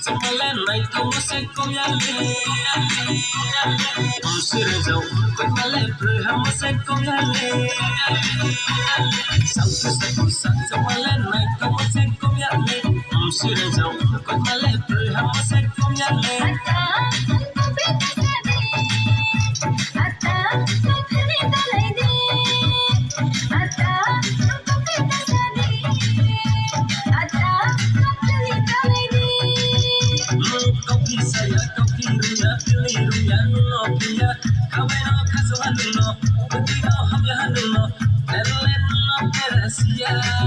Samalan mai kamu sekonyale Sirajau Konyale Braham sekonyale Sautu saku samalan mai kamu sekonyale Sirajau Konyale Braham sekonyale Yeah.